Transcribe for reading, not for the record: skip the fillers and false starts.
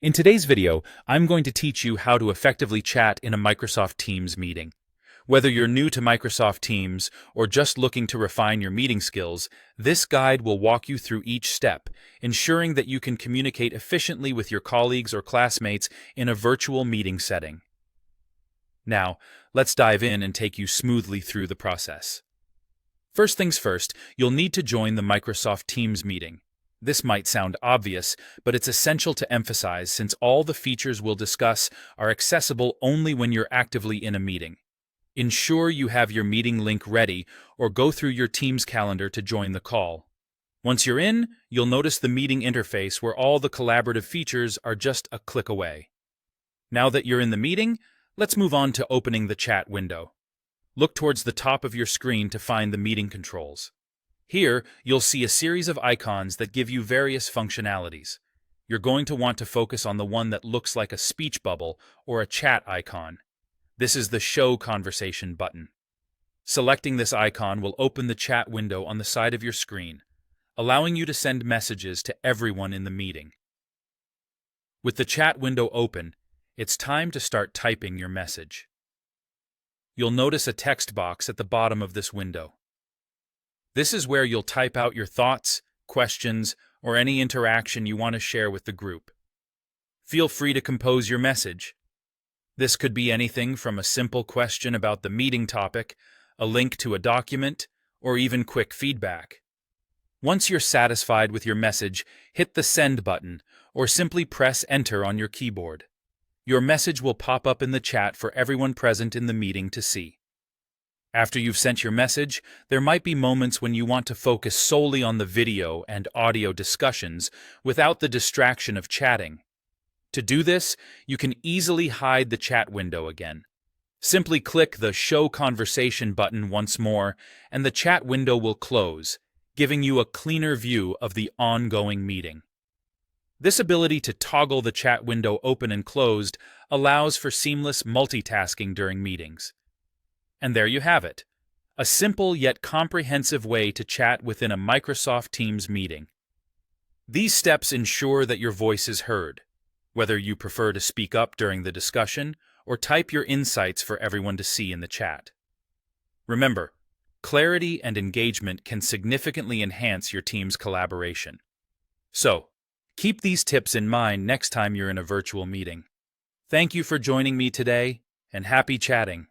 In today's video, I'm going to teach you how to effectively chat in a Microsoft Teams meeting. Whether you're new to Microsoft Teams or just looking to refine your meeting skills, this guide will walk you through each step, ensuring that you can communicate efficiently with your colleagues or classmates in a virtual meeting setting. Now, let's dive in and take you smoothly through the process. First things first, you'll need to join the Microsoft Teams meeting. This might sound obvious, but it's essential to emphasize since all the features we'll discuss are accessible only when you're actively in a meeting. Ensure you have your meeting link ready or go through your Teams calendar to join the call. Once you're in, you'll notice the meeting interface where all the collaborative features are just a click away. Now that you're in the meeting, let's move on to opening the chat window. Look towards the top of your screen to find the meeting controls. Here, you'll see a series of icons that give you various functionalities. You're going to want to focus on the one that looks like a speech bubble or a chat icon. This is the Show Conversation button. Selecting this icon will open the chat window on the side of your screen, allowing you to send messages to everyone in the meeting. With the chat window open, it's time to start typing your message. You'll notice a text box at the bottom of this window. This is where you'll type out your thoughts, questions, or any interaction you want to share with the group. Feel free to compose your message. This could be anything from a simple question about the meeting topic, a link to a document, or even quick feedback. Once you're satisfied with your message, hit the Send button, or simply press Enter on your keyboard. Your message will pop up in the chat for everyone present in the meeting to see. After you've sent your message, there might be moments when you want to focus solely on the video and audio discussions without the distraction of chatting. To do this, you can easily hide the chat window again. Simply click the Show Conversation button once more, and the chat window will close, giving you a cleaner view of the ongoing meeting. This ability to toggle the chat window open and closed allows for seamless multitasking during meetings. And there you have it, a simple yet comprehensive way to chat within a Microsoft Teams meeting. These steps ensure that your voice is heard, whether you prefer to speak up during the discussion or type your insights for everyone to see in the chat. Remember, clarity and engagement can significantly enhance your team's collaboration. So, keep these tips in mind next time you're in a virtual meeting. Thank you for joining me today, and happy chatting.